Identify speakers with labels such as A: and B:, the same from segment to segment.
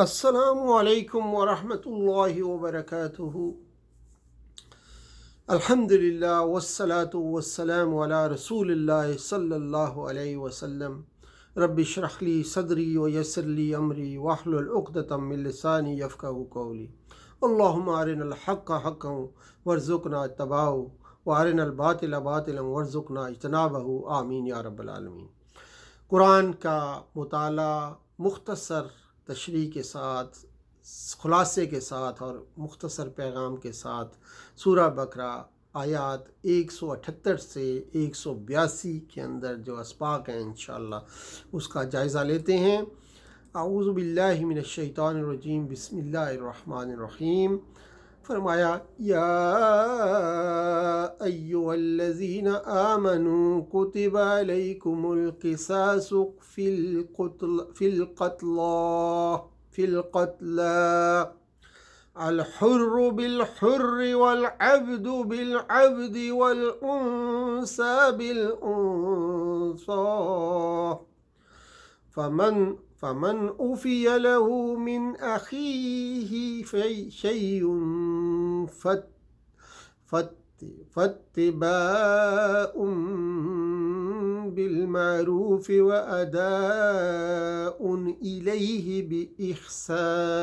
A: السلام علیکم ورحمۃ اللہ وبرکاتہ۔ الحمدللہ والصلاة والسلام علی رسول اللہ صلی اللہ علیہ وسلم۔ رب اشرح لی صدری ویسر لی امری واحلل عقدۃ من لسانی یفقہوا قولی۔ اللہم ارنا الحق حقا وارزقنا اتباعہ وارنا الباطل باطلا وارزقنا اجتنابہ، آمین یا رب العالمین۔ قرآن کا مطالعہ مختصر تشریح کے ساتھ، خلاصے کے ساتھ اور مختصر پیغام کے ساتھ سورہ بقرہ آیات 178 سے 182 کے اندر جو اسباق ہیں انشاءاللہ اس کا جائزہ لیتے ہیں۔ اعوذ باللہ من الشیطان الرجیم، بسم اللہ الرحمن الرحیم۔ فرمایا یا ایھا الذین آمنوا کتب علیکم القصاص فی القتلى الحر بالحر والعبد بالعبد والأنثى بالأنثى فمن أوفي له من أخيه شيء فاتباع بالمعروف وأداء إليه بإحسان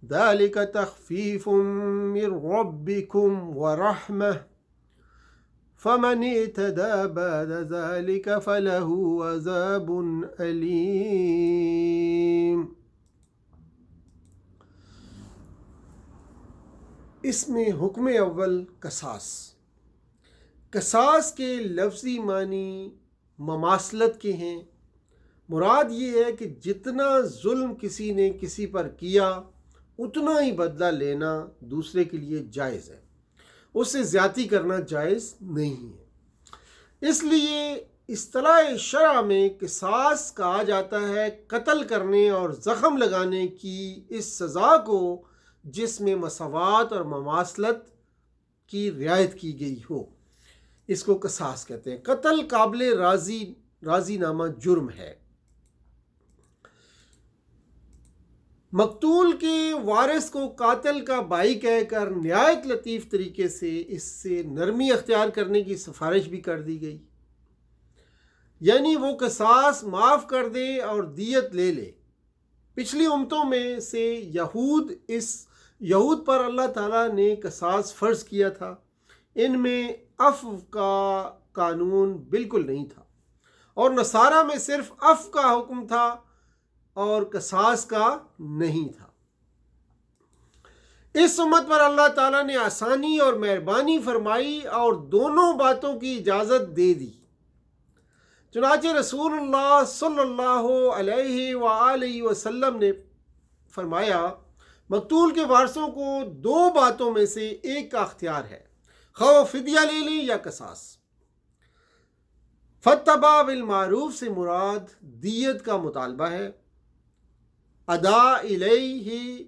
A: ذلك تخفيف من ربكم ورحمة فمن اعتدى بعد ذلك فله عذاب أليم۔ اس میں حکم اول قصاص کے لفظی معنی مماثلت کے ہیں۔ مراد یہ ہے کہ جتنا ظلم کسی نے کسی پر کیا اتنا ہی بدلہ لینا دوسرے کے لیے جائز ہے، اس سے زیادتی کرنا جائز نہیں ہے۔ اس لیے اصطلاح شرع میں قصاص کہا جاتا ہے قتل کرنے اور زخم لگانے کی اس سزا کو جس میں مساوات اور مماثلت کی رعایت کی گئی ہو، اس کو قصاص کہتے ہیں۔ قتل قابل راضی نامہ جرم ہے۔ مقتول کے وارث کو قاتل کا بھائی کہہ کر نہایت لطیف طریقے سے اس سے نرمی اختیار کرنے کی سفارش بھی کر دی گئی، یعنی وہ قصاص معاف کر دے اور دیت لے لے۔ پچھلی امتوں میں سے یہود پر اللہ تعالیٰ نے قصاص فرض کیا تھا، ان میں عفو کا قانون بالکل نہیں تھا، اور نصارہ میں صرف عفو کا حکم تھا اور قصاص کا نہیں تھا۔ اس امت پر اللہ تعالیٰ نے آسانی اور مہربانی فرمائی اور دونوں باتوں کی اجازت دے دی۔ چنانچہ رسول اللہ صلی اللہ علیہ وآلہ وسلم نے فرمایا مقتول کے وارثوں کو دو باتوں میں سے ایک کا اختیار ہے، خواہ وہ فدیہ لے لیں یا قصاص۔ فاتباع بالمعروف سے مراد دیت کا مطالبہ ہے، ادا الیہ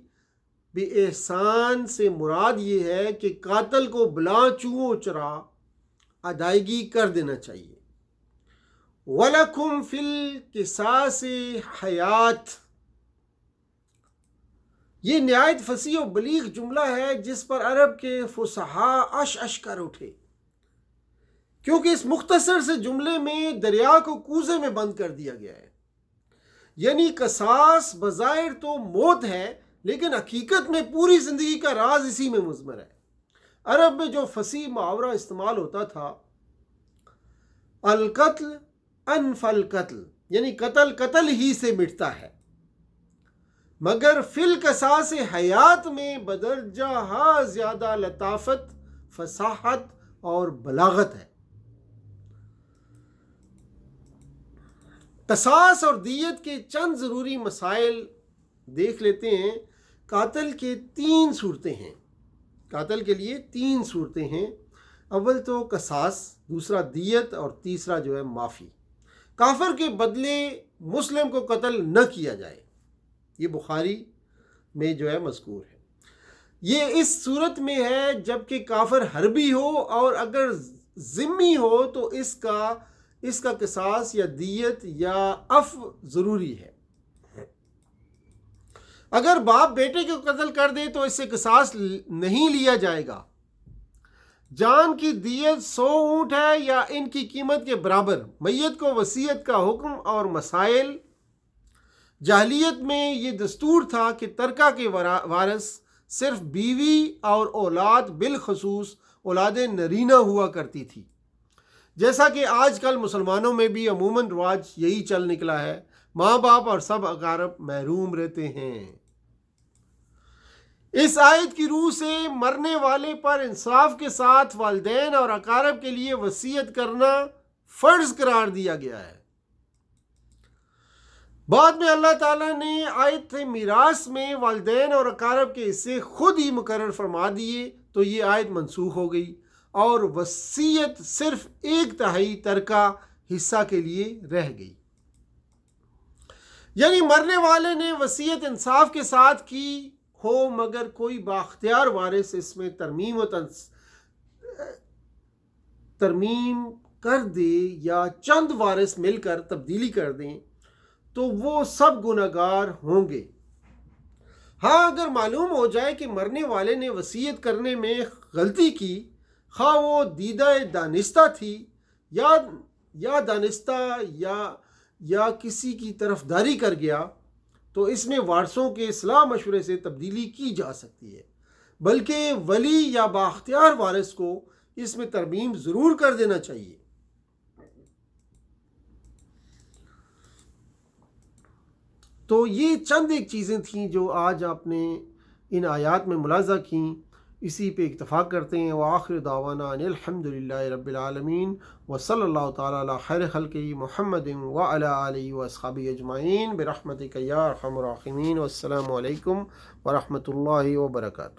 A: بإحسان سے مراد یہ ہے کہ قاتل کو بلا چوں چرا ادائیگی کر دینا چاہیے۔ وَلَكُمْ فِي الْقِصَاصِ حَیَاتٌ، یہ نہایت فصیح و بلیغ جملہ ہے جس پر عرب کے فصحاء اش اش کر اٹھے، کیونکہ اس مختصر سے جملے میں دریا کو کوزے میں بند کر دیا گیا ہے۔ یعنی قصاص بظاہر تو موت ہے، لیکن حقیقت میں پوری زندگی کا راز اسی میں مضمر ہے۔ عرب میں جو فصیح محاورہ استعمال ہوتا تھا، القتل انف القتل، یعنی قتل ہی سے مٹتا ہے، مگر فی القصاص حیات میں بدرجہ زیادہ لطافت، فصاحت اور بلاغت ہے۔ قصاص اور دیت کے چند ضروری مسائل دیکھ لیتے ہیں۔ قاتل کے لیے تین صورتیں ہیں، اول تو قصاص، دوسرا دیت اور تیسرا جو ہے معافی۔ کافر کے بدلے مسلم کو قتل نہ کیا جائے، یہ بخاری میں جو ہے مذکور ہے۔ یہ اس صورت میں ہے جبکہ کافر حربی ہو، اور اگر ذمی ہو تو اس کا قصاص یا دیت یا عفو ضروری ہے۔ اگر باپ بیٹے کو قتل کر دے تو اس سے قصاص نہیں لیا جائے گا۔ جان کی دیت 100 اونٹ ہے یا ان کی قیمت کے برابر۔ میت کو وصیت کا حکم اور مسائل۔ جاہلیت میں یہ دستور تھا کہ ترکہ کے وارث صرف بیوی اور اولاد، بالخصوص اولاد نرینہ ہوا کرتی تھی، جیسا کہ آج کل مسلمانوں میں بھی عموماً رواج یہی چل نکلا ہے۔ ماں باپ اور سب اقارب محروم رہتے ہیں۔ اس آیت کی روح سے مرنے والے پر انصاف کے ساتھ والدین اور اقارب کے لیے وصیت کرنا فرض قرار دیا گیا ہے۔ بعد میں اللہ تعالیٰ نے آیت میراث میں والدین اور اقارب کے حصے خود ہی مقرر فرما دیے تو یہ آیت منسوخ ہو گئی اور وصیت صرف 1/3 ترکہ حصہ کے لیے رہ گئی۔ یعنی مرنے والے نے وصیت انصاف کے ساتھ کی ہو مگر کوئی بااختیار وارث اس میں ترمیم کر دے یا چند وارث مل کر تبدیلی کر دیں تو وہ سب گناہگار ہوں گے۔ ہاں اگر معلوم ہو جائے کہ مرنے والے نے وصیت کرنے میں غلطی کی، خواہ وہ دیدہ دانستہ تھی یا دانستہ یا کسی کی طرفداری کر گیا، تو اس میں وارثوں کے صلاح مشورے سے تبدیلی کی جا سکتی ہے، بلکہ ولی یا بااختیار وارث کو اس میں ترمیم ضرور کر دینا چاہیے۔ تو یہ چند ایک چیزیں تھیں جو آج آپ نے ان آیات میں ملاحظہ کیں، اسی پہ اکتفا کرتے ہیں۔ وآخر دعوانا ان الحمدللہ رب العالمین وصلی اللہ تعالی علی خیر خلقہ محمد وعلی آلہ واصحابہ اجمعین برحمتک یا ارحم الراحمین۔ والسلام علیکم ورحمۃ اللہ وبرکاتہ۔